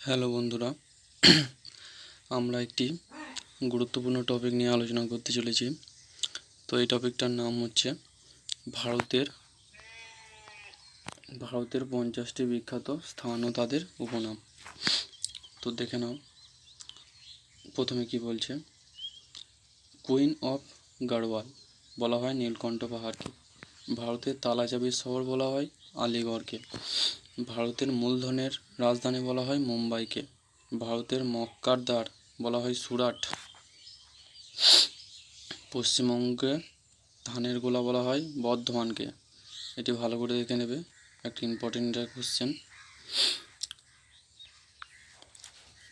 Hello বন্ধুরা, আমরা একটি গুরুত্বপূর্ণ টপিক নিয়ে আলোচনা করতে চলেছি। তো এই টপিকটার নাম হচ্ছে ভারতের 50টি বিখ্যাত স্থান ও তাদের উপনাম। তো দেখে নাও, প্রথমে কি বলছে। কুইন অফ গাড়ওয়াল বলা হয় নীলকণ্ঠ পাহাড়কে। ভারতের তালাচাবির শহর বলা হয় আলিগড়কে। ভারতের মূলধনের রাজধানী বলা হয় মুম্বাইকে। ভারতের মক্কার দ্বার বলা হয় সুরাট। পশ্চিমবঙ্গে ধানের গোলা বলা হয় বর্ধমানকে। এটি ভালো করে দেখে নেবে, একটা ইম্পর্টেন্ট কোশ্চেন।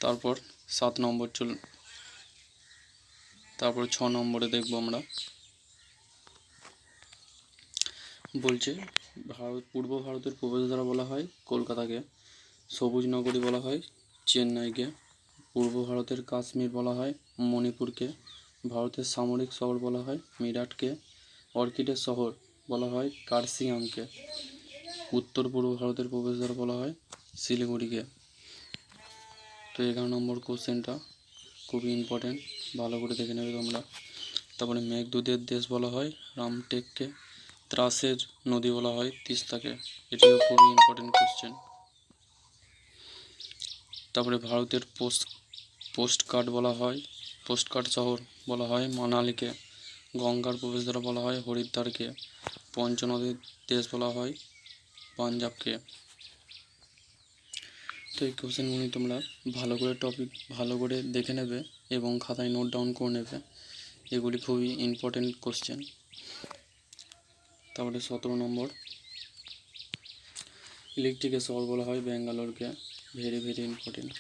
তারপর 7 নম্বর তারপর 6 নম্বরে দেখব আমরা। বলছে পূর্ব ভারতের প্রবেশদ্বার বলা হয় কলকাতাকে। সবুজ নগরী বলা হয় চেন্নাইকে। পূর্ব ভারতের কাশ্মীর বলা হয় মণিপুরকে। ভারতের সামরিক শহর বলা হয় মিরাটকে। অর্কিডের শহর বলা হয় কার্সিয়াংকে। উত্তর পূর্ব ভারতের প্রবেশদ্বার বলা হয় শিলিগুড়িকে। তো 11 নম্বর কোশ্চেনটা খুবই ইম্পর্টেন্ট, ভালো করে দেখে নেবে তোমরা। তারপরে মেঘদূতের দেশ বলা হয় রামটেককে। ত্রাসের নদী বলা হয় তিস্তাকে। এটিও খুবই ইম্পর্টেন্ট কোশ্চেন। তারপরে ভারতের পোস্টকার্ড শহর বলা হয় মানালিকে। গঙ্গার প্রবেশদ্বার বলা হয় হরিদ্বারকে। পঞ্চনদীর দেশ বলা হয় পাঞ্জাবকে। তো এই কোশ্চেনগুলি তোমরা ভালো করে দেখে নেবে এবং খাতায় নোট ডাউন করে নেবে। এগুলি খুবই ইম্পর্টেন্ট কোশ্চেন। তারপরে 17 নম্বর, ইলেকট্রিকের শহর বলা হয় ব্যাঙ্গালোরকে। Very important.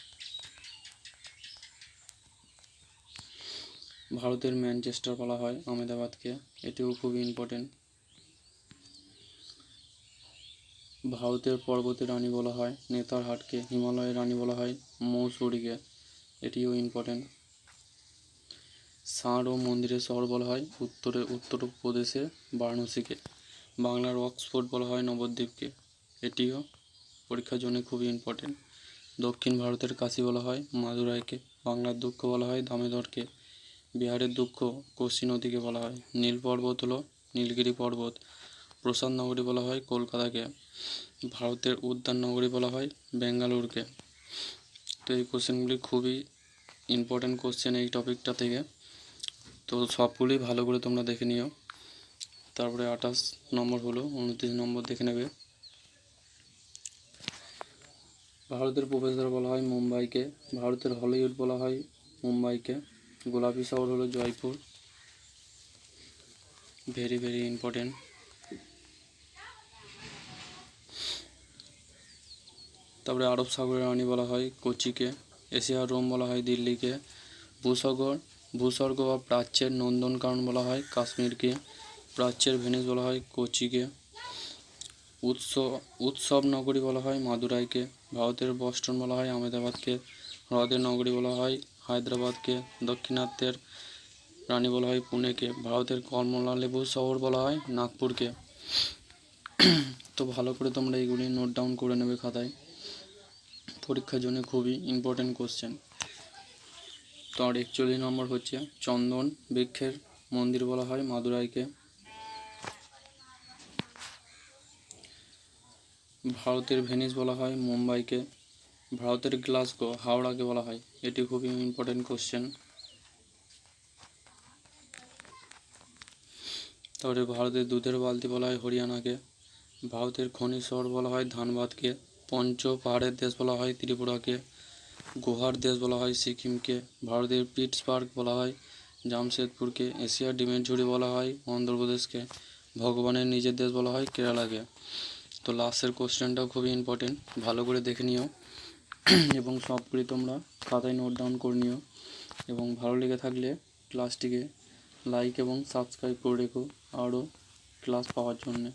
ভারতের ম্যানচেস্টার বলা হয় আহমেদাবাদকে। এটিও খুবই ইম্পর্টেন্ট। ভারতের পর্বতের রানী বলা হয় নেতারহাটকে। হিমালয়ের রানী বলা হয় মৌসুরীকে। এটিও ইম্পর্টেন্ট। ষাঁড় ও মন্দিরের শহর বলা হয় উত্তরপ্রদেশের বারাণসীকে। বাংলার অক্সফোর্ড বলা হয় নবদ্বীপকে। এটিও পরীক্ষার জন্য খুবই ইম্পর্টেন্ট। দক্ষিণ ভারতের কাশী বলা হয় মাদুরাইকে। বাংলার দুঃখ বলা হয় দামোদরকে। বিহারের দুঃখ কোশি নদীকে বলা হয়। নীল পর্বত হলো নীলগিরি পর্বত। প্রসাদ নগরী বলা হয় কলকাতাকে। ভারতের উদ্যান নগরী বলা হয় বেঙ্গালুরুকে। তো এই কোশ্চেনগুলি খুবই ইম্পর্টেন্ট কোশ্চেন এই টপিকটা থেকে। তো সবগুলি ভালো করে তোমরা দেখে নিও। তারপরে 28 নম্বর হলো, 29 নম্বর দেখে নেবে। ভারতের প্রবেশদ্বার বলা হয় মুম্বাইকে। ভারতের হলিউড বলা হয় মুম্বাইকে। গোলাপি শহর হলো জয়পুর। Very important. তারপরে আরব সাগরের রানী বলা হয় কোচিকে। এশিয়ার রোম বলা হয় দিল্লিকে। ভূস্বর্গ বা প্রাচ্যের নন্দনকানন বলা হয় কাশ্মীরকে। প্রাচ্যের ভেনিস বলা হয় কোচিকে। উৎসব নগরী বলা হয় মাদুরাইকে। ভারতের বস্টন বলা হয় আহমেদাবাদকে। হ্রদের নগরী বলা হয় হায়দ্রাবাদকে। দক্ষিণাত্যের রানী বলা হয় পুনেকে। ভারতের কমলা লেবুর শহর বলা হয় নাগপুরকে। তো ভালো করে তোমরা এইগুলি নোট ডাউন করে নেবে খাতায়, পরীক্ষার জন্য খুবই ইম্পর্টেন্ট কোশ্চেন। তো আর 41 নম্বর হচ্ছে চন্দন বৃক্ষের মন্দির বলা হয় মাদুরাইকে। ভারতের ভেনিস বলা হয় মুম্বাইকে। ভারতের গ্লাসগো হাওড়াকে বলা হয়। এটি খুবই ইম্পর্টেন্ট কোশ্চেন। তারপরে ভারতের দুধের বালতি বলা হয় হরিয়ানাকে। ভারতের খনিজ শহর বলা হয় ধানবাদকে। পঞ্চ পাহাড়ের দেশ বলা হয় ত্রিপুরাকে। গুহার দেশ বলা হয় সিকিমকে। ভারতের পিটসবার্গ বলা হয় জামশেদপুরকে। এশিয়ার ডিমের ঝুড়ি বলা হয় অন্ধ্রপ্রদেশকে। ভগবানের নিজের দেশ বলা হয় কেরালাকে। তো লাস্টের কোশ্চেনটাও খুবই ইম্পর্টেন্ট, ভালো করে দেখে নিও এবং সবগুলি তোমরা খাতায় নোট ডাউন করে নিও। এবং ভালো লেগে থাকলে ক্লাসটিকে লাইক এবং সাবস্ক্রাইব করে রেখো আরও ক্লাস পাওয়ার জন্যে।